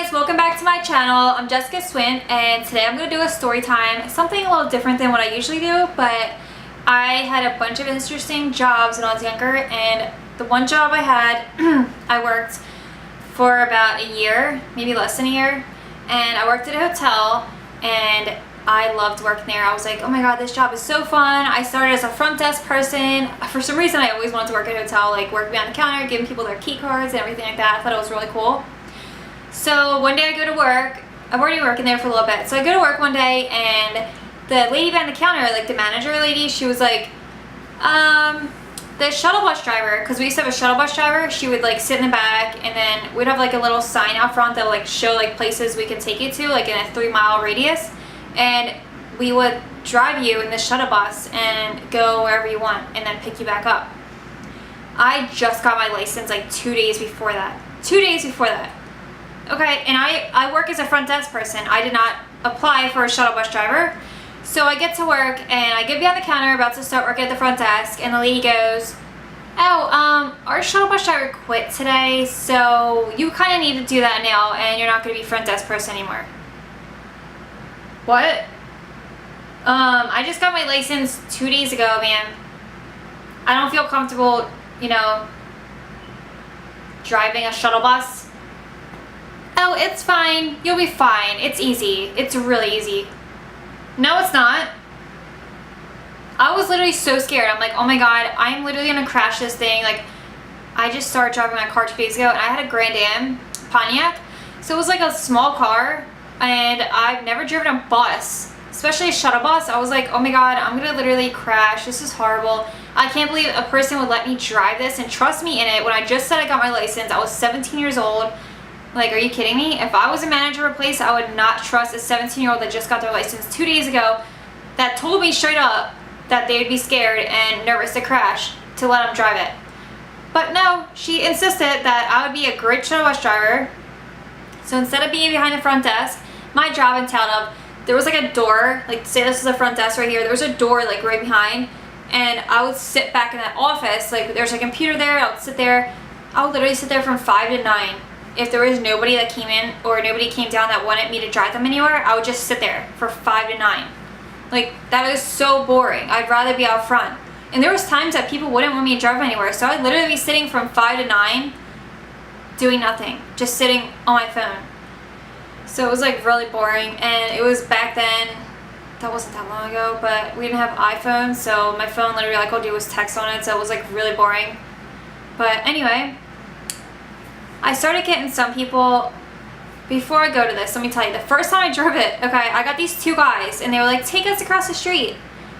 guys, welcome back to my channel. I'm Jessica Swint, and today I'm going to do a story time, something a little different than what I usually do, but I had a bunch of interesting jobs when I was younger, and the one job I had, I worked for about a year, maybe less than a year, and I worked at a hotel, and I loved working there. I was like, oh my god, this job is so fun. I started as a front desk person. For some reason, I always wanted to work at a hotel, like work behind the counter, giving people their key cards and everything like that. I thought it was really cool. So one day I go to work. I'm already working there for a little bit. So I go to work one day, and the lady behind the counter, like the manager lady, she was like, the shuttle bus driver, because we used to have a shuttle bus driver, she would like sit in the back, and then we'd have like a little sign out front that would like show like places we could take you to, like in a 3-mile radius. And we would drive you in the shuttle bus and go wherever you want and then pick you back up. I just got my license like 2 days before that. 2 days before that. Okay, and I work as a front desk person. I did not apply for a shuttle bus driver. So I get to work and I get behind the counter about to start working at the front desk, and the lady goes, oh, our shuttle bus driver quit today, so you kind of need to do that now and you're not going to be front desk person anymore. What? I just got my license 2 days ago, man. I don't feel comfortable, you know, driving a shuttle bus. Oh, it's fine. You'll be fine. It's easy. It's really easy. No, it's not. I was literally so scared. I'm like, oh my god, I'm literally gonna crash this thing. Like, I just started driving my car 2 days ago, and I had a Grand Am Pontiac. So it was like a small car. And I've never driven a bus, especially a shuttle bus. I was like, oh my god, I'm gonna literally crash. This is horrible. I can't believe a person would let me drive this and trust me in it when I just said I got my license. I was 17 years old. Like, are you kidding me? If I was a manager of a place, I would not trust a 17-year-old that just got their license 2 days ago that told me straight up that they would be scared and nervous to crash to let them drive it. But no, she insisted that I would be a great shuttle bus driver. So instead of being behind the front desk, my job entailed there was like a door, like say this is the front desk right here, there was a door like right behind, and I would sit back in that office, like there's a computer there, I would sit there, I would literally sit there from 5 to 9. If there was nobody that came in or nobody came down that wanted me to drive them anywhere, I would just sit there for 5 to 9. Like, that is so boring. I'd rather be out front. And there was times that people wouldn't want me to drive them anywhere, so I'd literally be sitting from 5 to 9 doing nothing, just sitting on my phone. So it was like really boring, and it was back then, that wasn't that long ago, but we didn't have iPhones, so my phone literally like all I do was text on it, so it was like really boring. But anyway, I started getting some people. Before I go to this, let me tell you, the first time I drove it, okay, I got these 2 guys, and they were like, take us across the street.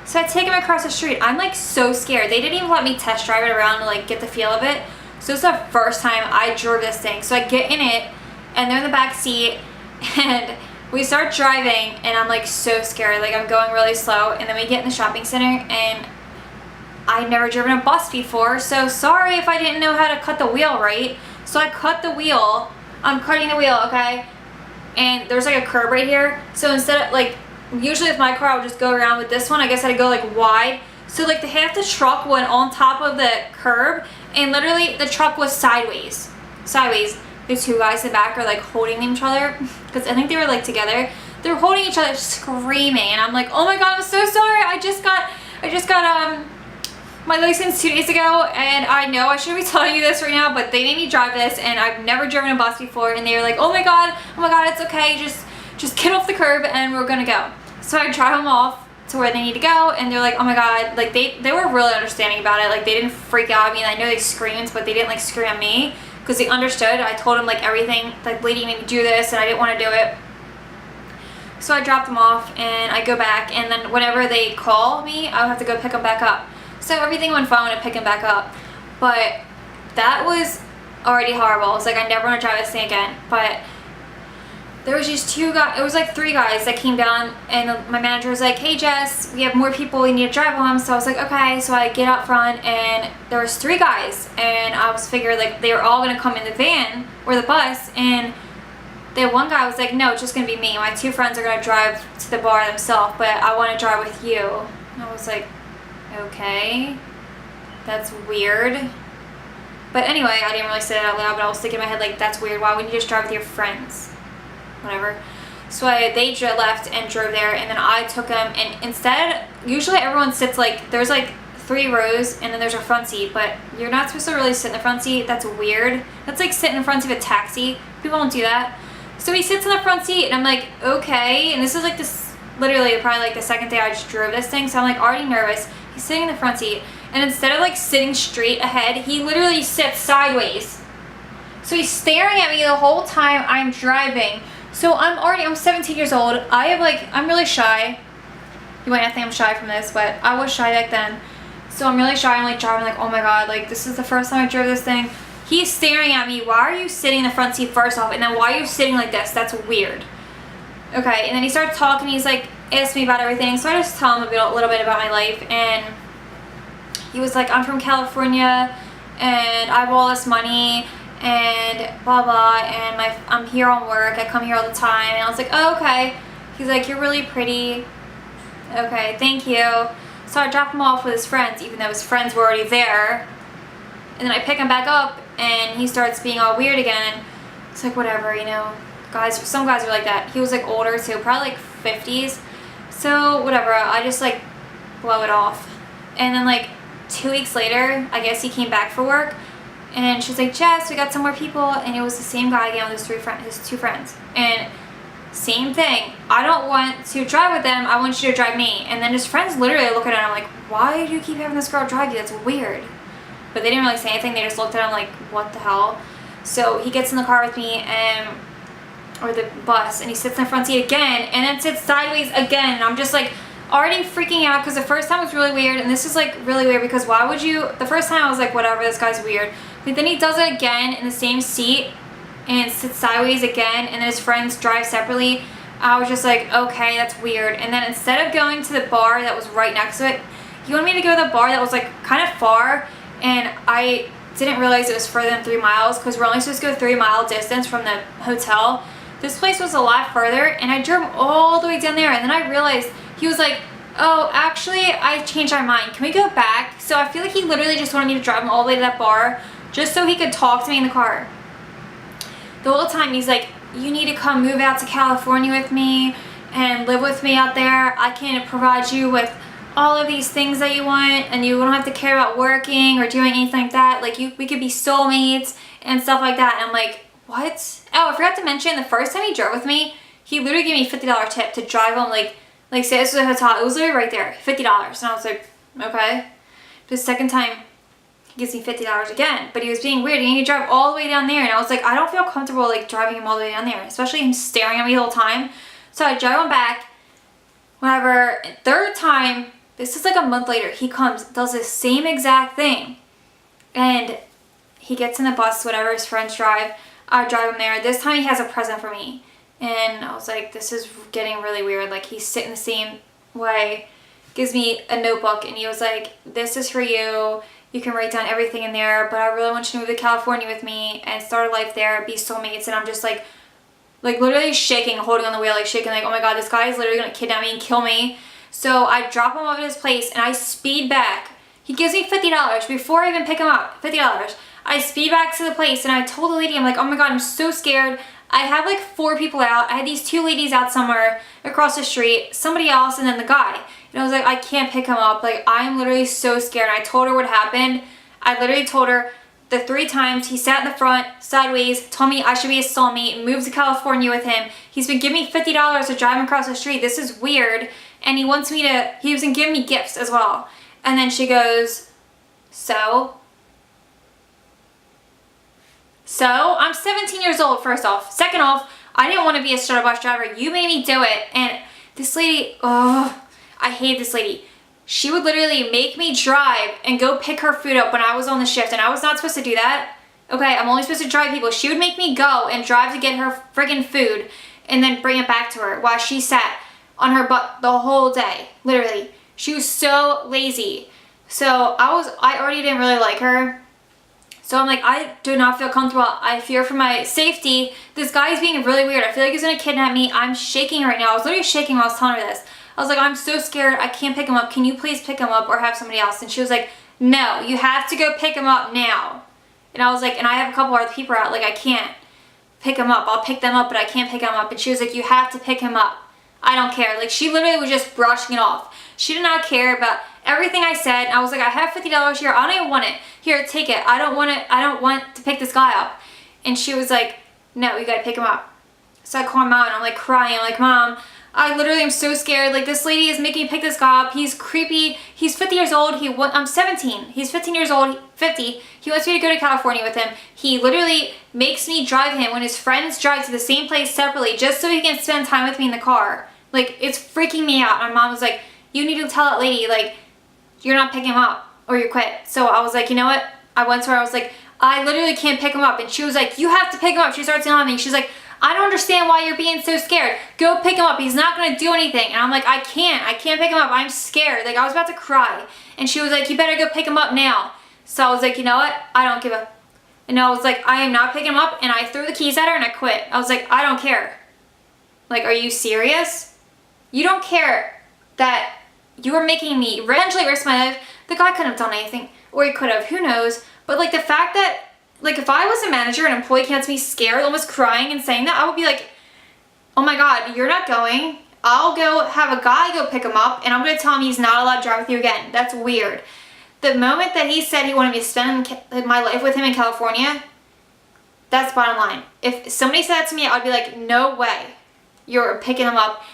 So I take them across the street. I'm like so scared. They didn't even let me test drive it around to like get the feel of it. So it's the first time I drove this thing. So I get in it, and they're in the back seat, and we start driving, and I'm like so scared, like I'm going really slow, and then we get in the shopping center, and I'd never driven a bus before, so sorry if I didn't know how to cut the wheel right. So I cut the wheel, I'm cutting the wheel, okay, and there's like a curb right here, so instead of like, usually with my car I would just go around, with this one I guess I had to go like wide, so like the half the truck went on top of the curb, and literally the truck was sideways. The 2 guys in the back are like holding each other, because I think they were like together. They're holding each other screaming, and I'm like, oh my god, I'm so sorry. I just got my license 2 days ago, and I know I shouldn't be telling you this right now, but they made me drive this, and I've never driven a bus before, and they were like, oh my god, it's okay, just get off the curb and we're gonna go. So I drive them off to where they need to go, and they're like, oh my god, like they were really understanding about it. Like, they didn't freak out at me, and I know they screamed, but they didn't like scream at me, because they understood. I told them like everything, like lady made me do this, and I didn't want to do it. So I dropped them off, and I go back, and then whenever they call me, I'll have to go pick them back up. So everything went fine to pick them back up, but that was already horrible. It's like, I never want to drive this thing again. But there was just 2 guys, it was like 3 guys that came down, and my manager was like, hey Jess, we have more people we need to drive home. So I was like, okay. So I get out front, and there was 3 guys, and I was figuring like they were all gonna come in the van or the bus, and the one guy was like, no, it's just gonna be me. My 2 friends are gonna drive to the bar themselves, but I want to drive with you. And I was like, okay, that's weird. But anyway, I didn't really say that out loud, but I was thinking in my head, like, that's weird. Why wouldn't you just drive with your friends? whatever. So they left and drove there, and then I took him, and instead, usually everyone sits like, there's like 3 rows, and then there's a front seat, but you're not supposed to really sit in the front seat. That's weird. That's like sitting in front of a taxi. People don't do that. So he sits in the front seat, and I'm like, okay, and this is like this, literally probably like the second day I just drove this thing, so I'm like already nervous. He's sitting in the front seat, and instead of like sitting straight ahead, he literally sits sideways. So he's staring at me the whole time I'm driving. So I'm 17 years old. I'm really shy. You might not think I'm shy from this, but I was shy back then. So I'm really shy. I'm like driving like, oh my God, like this is the first time I drove this thing. He's staring at me. Why are you sitting in the front seat first off? And then why are you sitting like this? That's weird. Okay, and then he starts talking. He's like, asked me about everything. So I just tell him a little bit about my life. And he was like, I'm from California, and I have all this money, and blah blah, and I'm here on work, I come here all the time. And I was like, oh, okay. He's like, you're really pretty. Okay, thank you. So I drop him off with his friends, even though his friends were already there. And then I pick him back up, and he starts being all weird again. It's like, whatever, you know, guys, some guys are like that. He was like older too, probably like 50s. So whatever, I just like blow it off. And then like 2 weeks later, I guess he came back for work. And she's like, Jess, we got some more people. And it was the same guy again with his 2 friends. And same thing. I don't want to drive with them. I want you to drive me. And then his friends literally look at him. I'm like, why do you keep having this girl drive you? That's weird. But they didn't really say anything. They just looked at him like, what the hell? So he gets in the car with me, or the bus, and he sits in the front seat again, and then sits sideways again. And I'm just like already freaking out, because the first time was really weird, and this is like really weird, because why would you? The first time I was like, whatever, this guy's weird. But then he does it again in the same seat and sits sideways again, and then his friends drive separately. I was just like, okay, that's weird. And then instead of going to the bar that was right next to it, he wanted me to go to the bar that was like kind of far, and I didn't realize it was further than 3 miles, because we're only supposed to go 3-mile distance from the hotel. This place was a lot further, and I drove all the way down there, and then I realized he was like, oh, actually, I changed my mind. Can we go back? So I feel like he literally just wanted me to drive him all the way to that bar just so he could talk to me in the car. The whole time he's like, you need to come move out to California with me and live with me out there. I can provide you with all of these things that you want, and you don't have to care about working or doing anything like that. Like, we could be soulmates and stuff like that. And I'm like, what? Oh, I forgot to mention, the first time he drove with me, he literally gave me a $50 tip to drive him, like say this was a hotel. It was literally right there, $50. And I was like, okay. The second time, he gives me $50 again, but he was being weird. He had to drive all the way down there, and I was like, I don't feel comfortable like driving him all the way down there, especially him staring at me the whole time. So I drive him back. Whenever, third time, this is like a month later, he comes, does the same exact thing, and he gets in the bus, whatever his friends drive. I drive him there. This time he has a present for me, and I was like, this is getting really weird. Like, he's sitting the same way, gives me a notebook, and he was like, this is for you. You can write down everything in there, but I really want you to move to California with me and start a life there, be soulmates. And I'm just like literally shaking, holding on the wheel, like shaking, like, oh my God, this guy is literally gonna kidnap me and kill me. So I drop him off at his place, and I speed back. He gives me $50 before I even pick him up, $50. I speed back to the place, and I told the lady, I'm like, oh my God, I'm so scared. I have like 4 people out. I had these 2 ladies out somewhere across the street, somebody else, and then the guy. And I was like, I can't pick him up. Like, I'm literally so scared. And I told her what happened. I literally told her the 3 times he sat in the front, sideways, told me I should be his soulmate, moved to California with him. He's been giving me $50 to drive him across the street. This is weird. And he wants me to, he was gonna give me gifts as well. And then she goes, so I'm 17 years old, first off. Second off, I didn't want to be a shuttle bus driver. You made me do it. And this lady, oh, I hate this lady. She would literally make me drive and go pick her food up when I was on the shift, and I was not supposed to do that. Okay, I'm only supposed to drive people. She would make me go and drive to get her friggin' food and then bring it back to her while she sat on her butt the whole day, literally. She was so lazy. So I already didn't really like her. So I'm like, I do not feel comfortable. I fear for my safety. This guy is being really weird. I feel like he's gonna kidnap me. I'm shaking right now. I was literally shaking while I was telling her this. I was like, I'm so scared. I can't pick him up. Can you please pick him up or have somebody else? And she was like, no, you have to go pick him up now. And I was like, and I have a couple other people out. Like, I can't. pick him up. I'll pick them up, but I can't pick him up. And she was like, you have to pick him up. I don't care. Like, she literally was just brushing it off. She did not care about everything I said. I was like, I have $50 here. I don't even want it. Here, take it. I don't want it. I don't want to pick this guy up. And she was like, no, you gotta pick him up. So I called Mom and I'm like crying. I'm like, Mom, I literally am so scared. Like, this lady is making me pick this guy up. He's creepy. He's 50 years old. I'm 17. He's 15 years old, 50. He wants me to go to California with him. He literally makes me drive him when his friends drive to the same place separately just so he can spend time with me in the car. Like, it's freaking me out. My mom was like, you need to tell that lady, like, you're not picking him up or you quit. So I was like, you know what? I went to her. I was like, I literally can't pick him up. And she was like, you have to pick him up. She starts telling me. She's like, I don't understand why you're being so scared. Go pick him up. He's not going to do anything. And I'm like, I can't pick him up. I'm scared. Like, I was about to cry. And she was like, you better go pick him up now. So I was like, you know what? I don't give a... And I was like, I am not picking him up. And I threw the keys at her and I quit. I was like, I don't care. Like, are you serious? You don't care that you were making me eventually risk my life. The guy couldn't have done anything. Or he could have. Who knows? But, like, the fact that... Like, if I was a manager and an employee came up to me scared, almost crying and saying that, I would be like, oh my God, you're not going. I'll go have a guy go pick him up, and I'm going to tell him he's not allowed to drive with you again. That's weird. The moment that he said he wanted me to spend my life with him in California, that's bottom line. If somebody said that to me, I'd be like, no way. You're picking him up.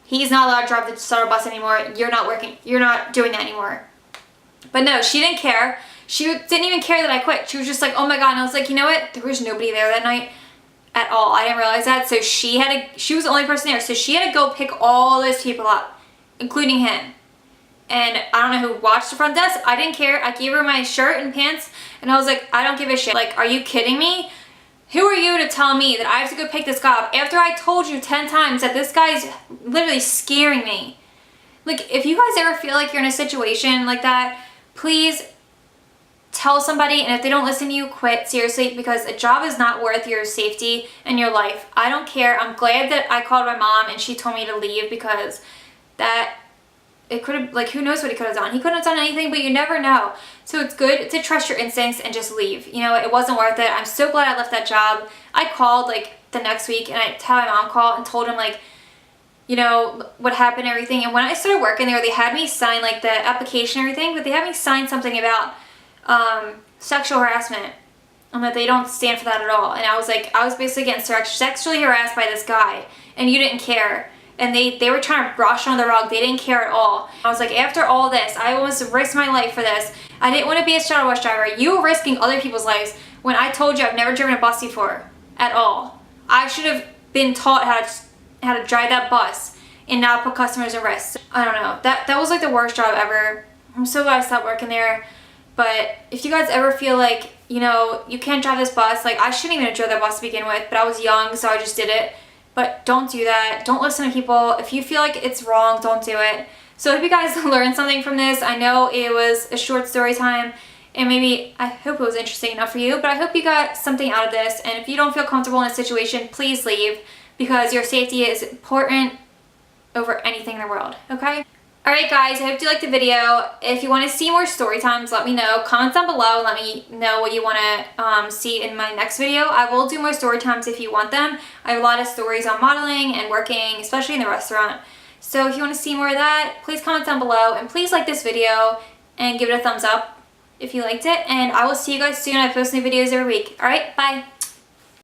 He's not allowed to drive the shuttle bus anymore. You're not working. You're not doing that anymore. But no, she didn't care. She didn't even care that I quit. She was just like, oh my God. And I was like, you know what? There was nobody there that night at all. I didn't realize that. So she was the only person there. So she had to go pick all those people up, including him. And I don't know who watched the front desk. I didn't care. I gave her my shirt and pants. And I was like, I don't give a shit. Like, are you kidding me? Who are you to tell me that I have to go pick this guy up after I told you 10 times that this guy's literally scaring me? Like, if you guys ever feel like you're in a situation like that, please tell somebody, and if they don't listen to you, quit, seriously, because a job is not worth your safety and your life. I don't care. I'm glad that I called my mom and she told me to leave, because that, it could have, like, who knows what he could have done. He couldn't have done anything, but you never know. So it's good to trust your instincts and just leave. You know, it wasn't worth it. I'm so glad I left that job. I called, like, the next week, and I had my mom call and told him, like, you know, what happened and everything. And when I started working there, they had me sign, like, the application and everything, but they had me sign something about sexual harassment, and that they don't stand for that at all. And I was like, I was basically getting sexually harassed by this guy, and you didn't care. And they were trying to brush on the rug. They didn't care at all. I was like, after all this, I almost risked my life for this. I didn't want to be a shuttle bus driver. You were risking other people's lives when I told you I've never driven a bus before at all. I should have been taught how to drive that bus and not put customers at risk. I don't know. That was like the worst job ever. I'm so glad I stopped working there. But if you guys ever feel like, you know, you can't drive this bus, like, I shouldn't even have driven that bus to begin with, but I was young, so I just did it. But don't do that. Don't listen to people. If you feel like it's wrong, don't do it. So I hope you guys learned something from this. I know it was a short story time, and maybe, I hope it was interesting enough for you, but I hope you got something out of this. And if you don't feel comfortable in a situation, please leave, because your safety is important over anything in the world, okay? Alright guys, I hope you liked the video. If you want to see more story times, let me know. Comment down below, let me know what you want to see in my next video. I will do more story times if you want them. I have a lot of stories on modeling and working, especially in the restaurant. So if you want to see more of that, please comment down below, and please like this video and give it a thumbs up if you liked it. And I will see you guys soon. I post new videos every week. Alright, bye!